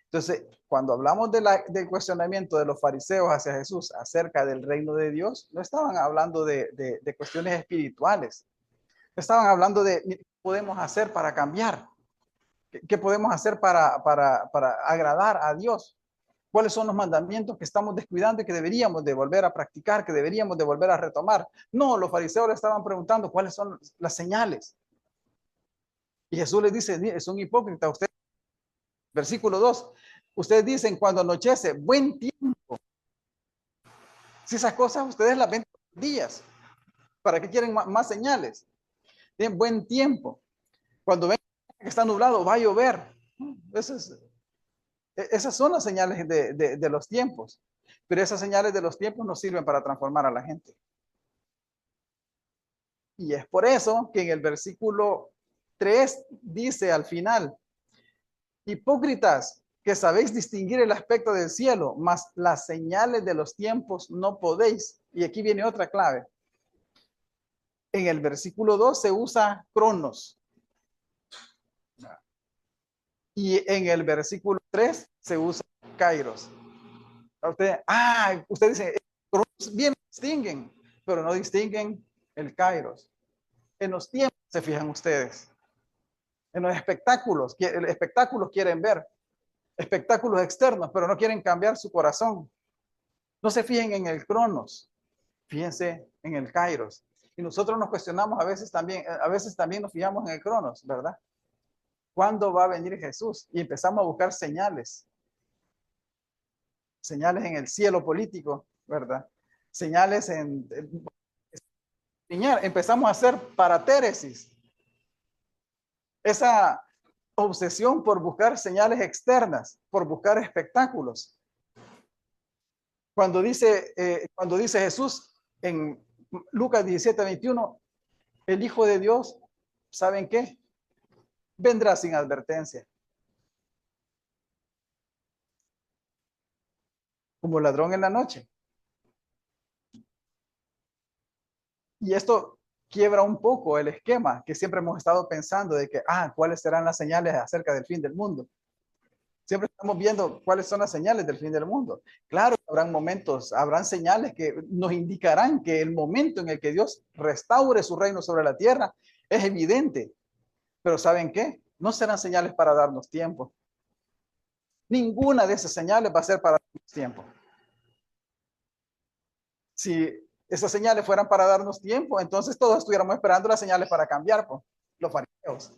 Entonces, cuando hablamos del cuestionamiento de los fariseos hacia Jesús acerca del reino de Dios, no estaban hablando de cuestiones espirituales. Estaban hablando de qué podemos hacer para cambiar, qué podemos hacer para agradar a Dios. ¿Cuáles son los mandamientos que estamos descuidando y que deberíamos de volver a practicar, que deberíamos de volver a retomar? No, los fariseos le estaban preguntando cuáles son las señales. Y Jesús les dice, es un hipócrita. Usted, versículo 2, ustedes dicen cuando anochece, buen tiempo. Si esas cosas ustedes las ven todos los días, ¿para qué quieren más señales? Tienen buen tiempo. Cuando ven que está nublado, va a llover. Esas son las señales de los tiempos. Pero esas señales de los tiempos no sirven para transformar a la gente. Y es por eso que en el versículo 3 dice al final, hipócritas, que sabéis distinguir el aspecto del cielo, mas las señales de los tiempos no podéis. Y aquí viene otra clave. En el versículo 2 se usa cronos. Y en el versículo 3 se usa kairos. Usted dice, bien distinguen, pero no distinguen el kairos. En los tiempos se fijan ustedes. En los espectáculos quieren ver. Espectáculos externos, pero no quieren cambiar su corazón. No se fijen en el cronos, fíjense en el kairos. Y nosotros nos cuestionamos a veces también nos fijamos en el cronos, ¿verdad? ¿Cuándo va a venir Jesús? Y empezamos a buscar señales en el cielo político, ¿verdad? Señales empezamos a hacer paratéresis. Esa obsesión por buscar señales externas, por buscar espectáculos. Cuando dice Jesús en Lucas 17:21, el Hijo de Dios, ¿saben qué? Vendrá sin advertencia. Como ladrón en la noche. Y esto quiebra un poco el esquema que siempre hemos estado pensando de que, ¿cuáles serán las señales acerca del fin del mundo? Siempre estamos viendo cuáles son las señales del fin del mundo. Claro, habrán momentos, habrán señales que nos indicarán que el momento en el que Dios restaure su reino sobre la tierra es evidente. Pero ¿saben qué? No serán señales para darnos tiempo. Ninguna de esas señales va a ser para darnos tiempo. Si esas señales fueran para darnos tiempo, entonces todos estuviéramos esperando las señales para cambiar, pues, los fariseos.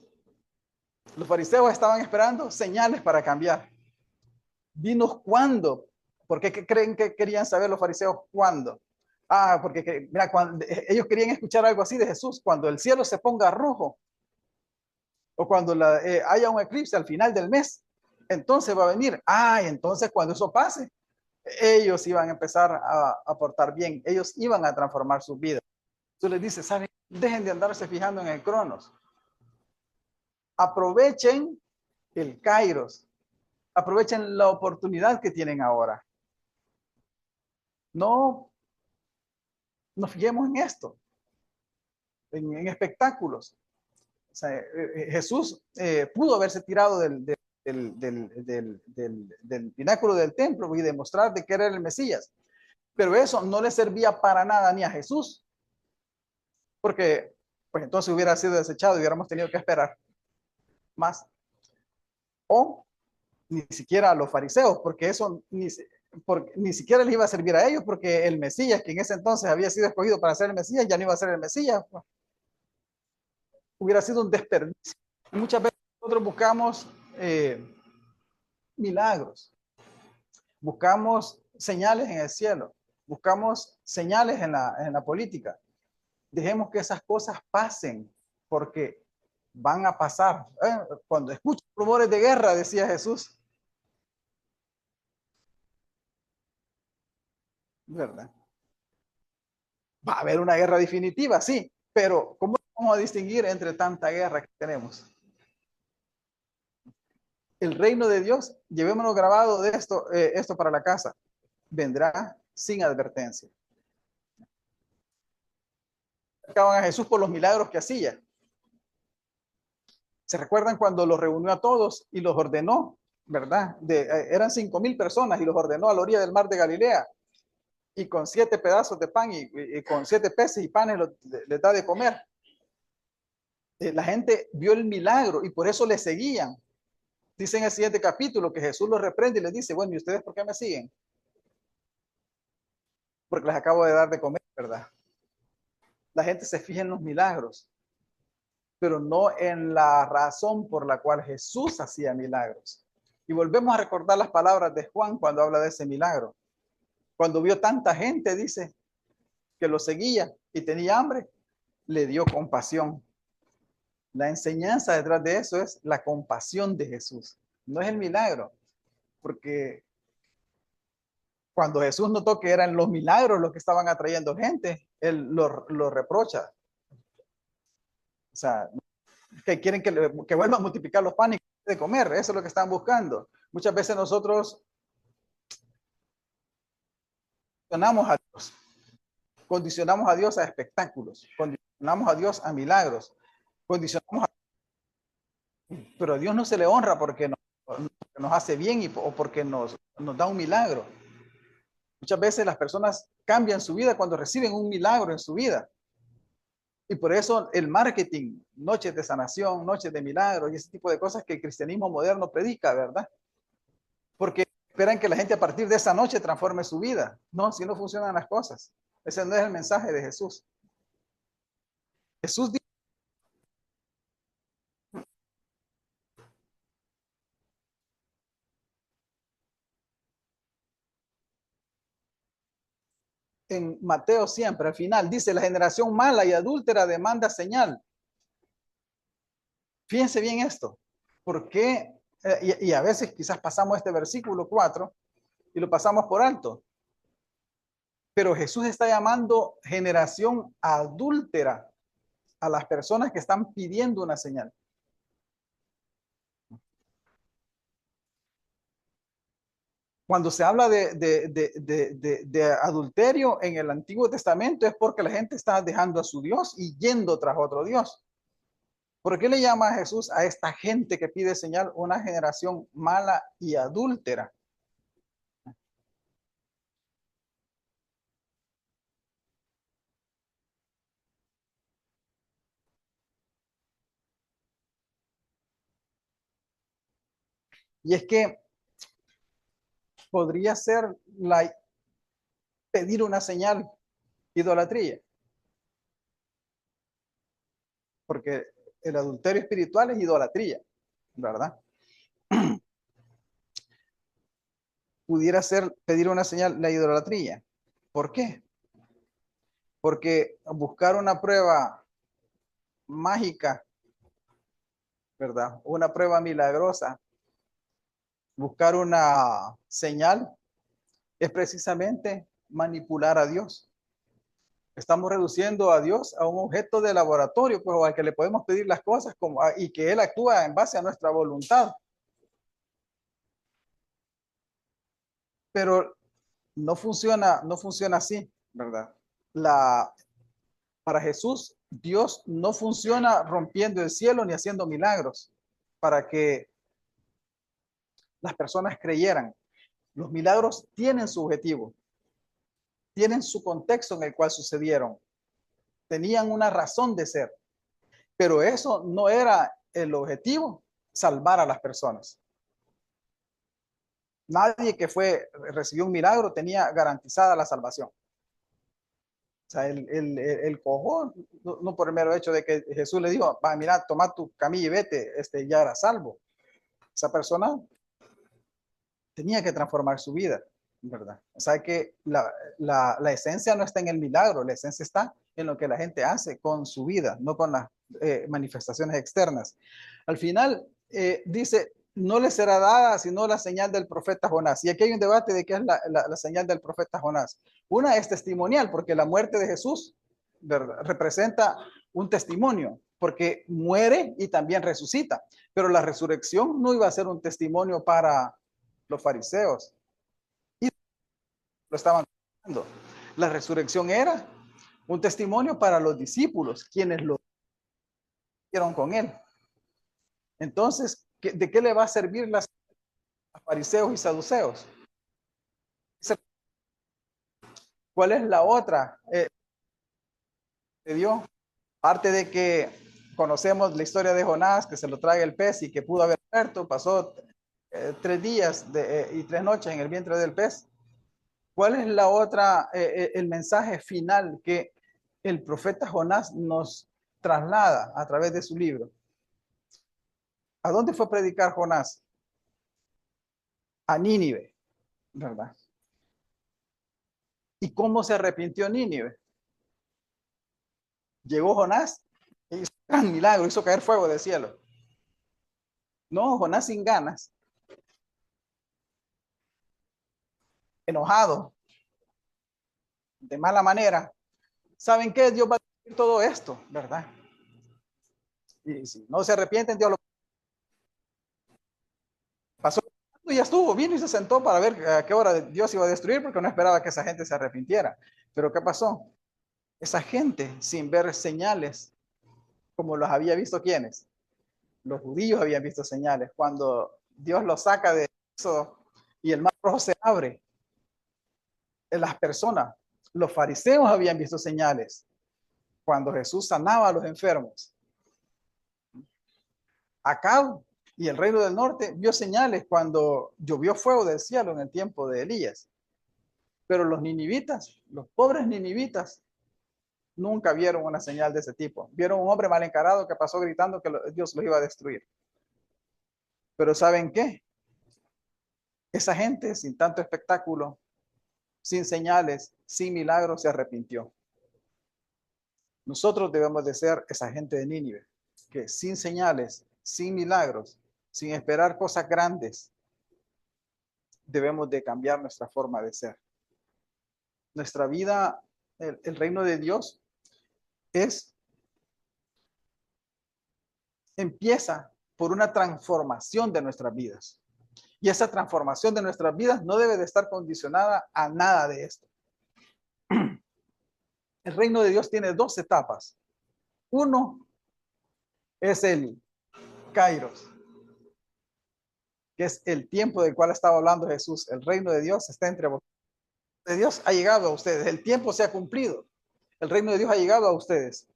Los fariseos estaban esperando señales para cambiar. Dinos cuándo. ¿Por qué creen que querían saber los fariseos cuándo? Porque mira, cuando ellos querían escuchar algo así de Jesús, cuando el cielo se ponga rojo o cuando haya un eclipse al final del mes, entonces va a venir. Entonces cuando eso pase, ellos iban a empezar a portar bien, ellos iban a transformar su vida. Tú les dices, ¿saben? Dejen de andarse fijando en el Cronos. Aprovechen el Kairos. Aprovechen la oportunidad que tienen ahora. No nos fijemos en esto, en espectáculos. O sea, Jesús pudo haberse tirado del pináculo del templo y demostrar de que era el Mesías, pero eso no le servía para nada ni a Jesús, porque pues entonces hubiera sido desechado y hubiéramos tenido que esperar más. O ni siquiera a los fariseos, porque eso ni siquiera les iba a servir a ellos, porque el Mesías, que en ese entonces había sido escogido para ser el Mesías, ya no iba a ser el Mesías. Pues, hubiera sido un desperdicio. Muchas veces nosotros buscamos milagros, buscamos señales en el cielo, buscamos señales en la política. Dejemos que esas cosas pasen, porque van a pasar. Cuando escucho rumores de guerra, decía Jesús, ¿verdad? Va a haber una guerra definitiva, sí, pero ¿cómo vamos a distinguir entre tanta guerra que tenemos? El reino de Dios, llevémonos grabado de esto para la casa, vendrá sin advertencia. Acaban a Jesús por los milagros que hacía. ¿Se recuerdan cuando los reunió a todos y los ordenó? ¿Verdad? Eran 5,000 personas y los ordenó a la orilla del mar de Galilea. Y con 7 pedazos de pan y con 7 peces y panes les da de comer. La gente vio el milagro y por eso le seguían. Dice en el siguiente capítulo que Jesús los reprende y les dice, bueno, ¿y ustedes por qué me siguen? Porque les acabo de dar de comer, ¿verdad? La gente se fija en los milagros, pero no en la razón por la cual Jesús hacía milagros. Y volvemos a recordar las palabras de Juan cuando habla de ese milagro. Cuando vio tanta gente, dice, que lo seguía y tenía hambre, le dio compasión. La enseñanza detrás de eso es la compasión de Jesús. No es el milagro, porque cuando Jesús notó que eran los milagros los que estaban atrayendo gente, él lo reprocha. O sea, que quieren que vuelva a multiplicar los panes de comer, eso es lo que están buscando. Muchas veces nosotros condicionamos a Dios a espectáculos, condicionamos a Dios a milagros, condicionamos pero a Dios no se le honra porque nos hace bien o porque nos da un milagro. Muchas veces las personas cambian su vida cuando reciben un milagro en su vida. Y por eso el marketing, noches de sanación, noches de milagros y ese tipo de cosas que el cristianismo moderno predica, ¿verdad? Porque esperan que la gente a partir de esa noche transforme su vida. No, si no funcionan las cosas. Ese no es el mensaje de Jesús. Jesús dice en Mateo siempre, al final, dice, la generación mala y adúltera demanda señal. Fíjense bien esto. ¿Por qué? Y a veces quizás pasamos este versículo 4 y lo pasamos por alto. Pero Jesús está llamando generación adúltera a las personas que están pidiendo una señal. Cuando se habla de adulterio en el Antiguo Testamento es porque la gente está dejando a su Dios y yendo tras otro Dios. ¿Por qué le llama a Jesús a esta gente que pide señal una generación mala y adúltera? Y es que podría ser pedir una señal idolatría, porque el adulterio espiritual es idolatría, ¿verdad? Pudiera ser pedir una señal la idolatría. ¿Por qué? Porque buscar una prueba mágica, ¿verdad? Una prueba milagrosa, buscar una señal es precisamente manipular a Dios. Estamos reduciendo a Dios a un objeto de laboratorio, pues, al que le podemos pedir las cosas y que Él actúa en base a nuestra voluntad. Pero no funciona así, ¿verdad? La, para Jesús, Dios no funciona rompiendo el cielo ni haciendo milagros para que las personas creyeran. Los milagros tienen su objetivo, tienen su contexto en el cual sucedieron, tenían una razón de ser, pero eso no era el objetivo, salvar a las personas. Nadie que recibió un milagro tenía garantizada la salvación. O sea, el cojo, no por el mero hecho de que Jesús le dijo, va, mira, toma tu camilla y vete, ya era salvo. Esa persona tenía que transformar su vida, ¿verdad? O sea que la esencia no está en el milagro, la esencia está en lo que la gente hace con su vida, no con las manifestaciones externas. Al final, dice, no le será dada sino la señal del profeta Jonás. Y aquí hay un debate de qué es la señal del profeta Jonás. Una es testimonial, porque la muerte de Jesús, ¿verdad?, representa un testimonio, porque muere y también resucita. Pero la resurrección no iba a ser un testimonio para los fariseos y lo estaban haciendo. La resurrección era un testimonio para los discípulos, quienes lo hicieron con él. Entonces, ¿de qué le va a servir a fariseos y saduceos? ¿Cuál es la otra de Dios? Aparte de que conocemos la historia de Jonás, que se lo trae el pez y que pudo haber muerto, pasó 3 días y 3 noches en el vientre del pez. ¿Cuál es la otra, el mensaje final que el profeta Jonás nos traslada a través de su libro? ¿A dónde fue a predicar Jonás? A Nínive, ¿verdad? ¿Y cómo se arrepintió Nínive? Llegó Jonás y hizo un gran milagro, hizo caer fuego del cielo. No, Jonás sin ganas, enojado, de mala manera. ¿Saben qué? Dios va a decir todo esto, ¿verdad? Y si no se arrepienten, Dios lo pasó y ya estuvo, vino y se sentó para ver a qué hora Dios iba a destruir, porque no esperaba que esa gente se arrepintiera. Pero ¿qué pasó? Esa gente, sin ver señales, como los había visto quienes, los judíos habían visto señales, cuando Dios los saca de eso y el mar rojo se abre, las personas, los fariseos habían visto señales, cuando Jesús sanaba a los enfermos. Acab y el reino del norte vio señales cuando llovió fuego del cielo en el tiempo de Elías. Pero los ninivitas, los pobres ninivitas, nunca vieron una señal de ese tipo. Vieron un hombre mal encarado que pasó gritando que Dios los iba a destruir. Pero ¿saben qué? Esa gente sin tanto espectáculo, sin señales, sin milagros, se arrepintió. Nosotros debemos de ser esa gente de Nínive, que sin señales, sin milagros, sin esperar cosas grandes, debemos de cambiar nuestra forma de ser. Nuestra vida, el reino de Dios empieza por una transformación de nuestras vidas. Y esa transformación de nuestras vidas no debe de estar condicionada a nada de esto. El reino de Dios tiene dos etapas. Uno es el Kairos, que es el tiempo del cual estaba hablando Jesús. El reino de Dios está entre vosotros. De Dios ha llegado a ustedes. El tiempo se ha cumplido. El reino de Dios ha llegado a ustedes.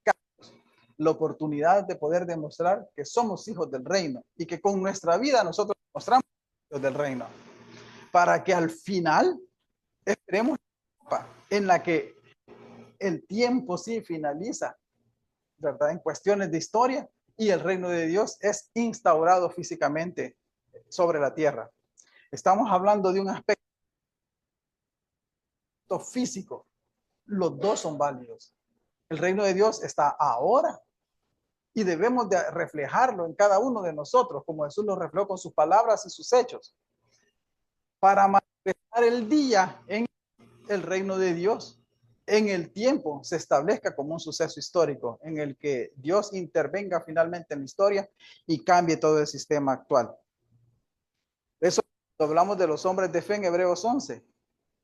La oportunidad de poder demostrar que somos hijos del reino y que con nuestra vida nosotros mostramos hijos del reino. Para que al final esperemos en la que el tiempo sí finaliza, ¿verdad? En cuestiones de historia, y el reino de Dios es instaurado físicamente sobre la tierra. Estamos hablando de un aspecto físico. Los dos son válidos. El reino de Dios está ahora y debemos de reflejarlo en cada uno de nosotros, como Jesús lo reflejó con sus palabras y sus hechos, para manifestar el día en el reino de Dios. En el tiempo se establezca como un suceso histórico en el que Dios intervenga finalmente en la historia y cambie todo el sistema actual. Eso hablamos de los hombres de fe en Hebreos 11.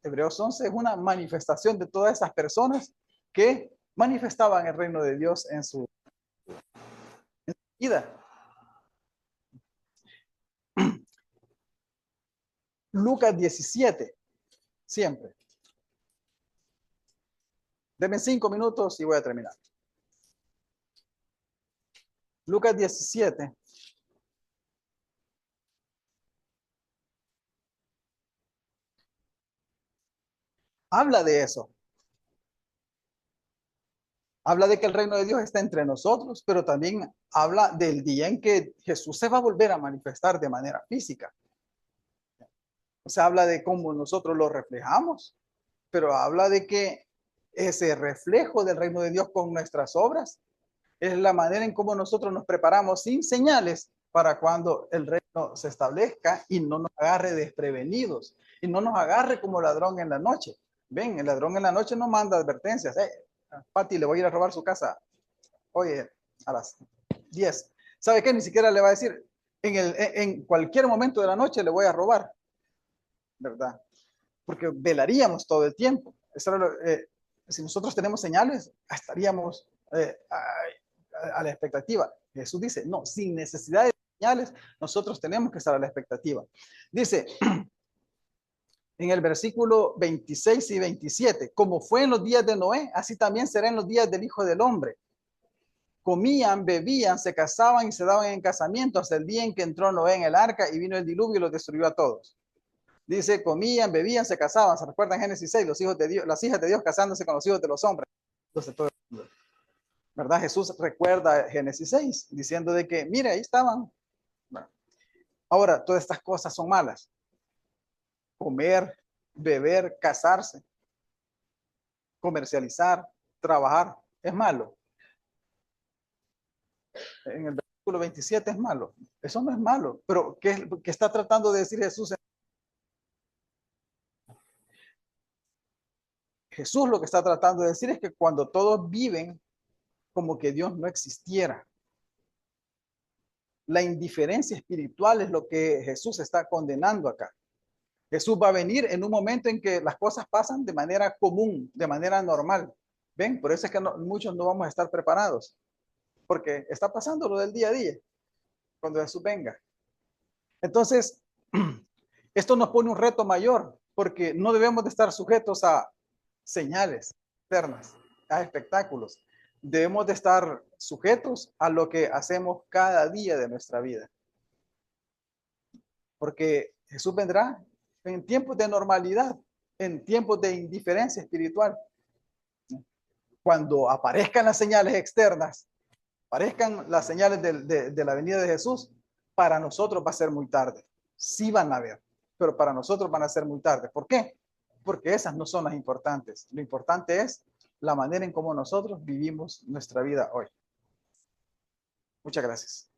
Hebreos 11 es una manifestación de todas esas personas que manifestaban el reino de Dios en su vida. Lucas 17, siempre. Denme 5 minutos y voy a terminar. Lucas 17. Habla de eso. Habla de que el reino de Dios está entre nosotros, pero también habla del día en que Jesús se va a volver a manifestar de manera física. O sea, habla de cómo nosotros lo reflejamos, pero habla de que ese reflejo del reino de Dios con nuestras obras es la manera en cómo nosotros nos preparamos sin señales para cuando el reino se establezca y no nos agarre desprevenidos y no nos agarre como ladrón en la noche. Ven, el ladrón en la noche no manda advertencias. Pati, le voy a ir a robar su casa. Oye, a las 10. ¿Sabe qué? Ni siquiera le va a decir, en cualquier momento de la noche le voy a robar, ¿verdad? Porque velaríamos todo el tiempo. Si nosotros tenemos señales, estaríamos a la expectativa. Jesús dice, no, sin necesidad de señales, nosotros tenemos que estar a la expectativa. Dice en el versículo 26 y 27, como fue en los días de Noé, así también será en los días del Hijo del Hombre. Comían, bebían, se casaban y se daban en casamiento hasta el día en que entró Noé en el arca y vino el diluvio y los destruyó a todos. Dice, comían, bebían, se casaban. ¿Se recuerdan Génesis 6? Los hijos de Dios, las hijas de Dios casándose con los hijos de los hombres. Entonces, todo el mundo. ¿Verdad? Jesús recuerda Génesis 6, diciendo de que, mire, ahí estaban. Bueno, ahora, todas estas cosas son malas. Comer, beber, casarse, comercializar, trabajar, es malo. En el versículo 27 es malo. Eso no es malo. Pero, ¿qué está tratando de decir Jesús? Jesús lo que está tratando de decir es que cuando todos viven como que Dios no existiera. La indiferencia espiritual es lo que Jesús está condenando acá. Jesús va a venir en un momento en que las cosas pasan de manera común, de manera normal. ¿Ven? Por eso es que muchos no vamos a estar preparados, porque está pasando lo del día a día, cuando Jesús venga. Entonces, esto nos pone un reto mayor, porque no debemos de estar sujetos a señales externas, a espectáculos. Debemos de estar sujetos a lo que hacemos cada día de nuestra vida. Porque Jesús vendrá en tiempos de normalidad, en tiempos de indiferencia espiritual. Cuando aparezcan las señales externas, aparezcan las señales de la venida de Jesús, para nosotros va a ser muy tarde. Sí van a ver, pero para nosotros van a ser muy tarde. ¿Por qué? Porque esas no son las importantes. Lo importante es la manera en cómo nosotros vivimos nuestra vida hoy. Muchas gracias.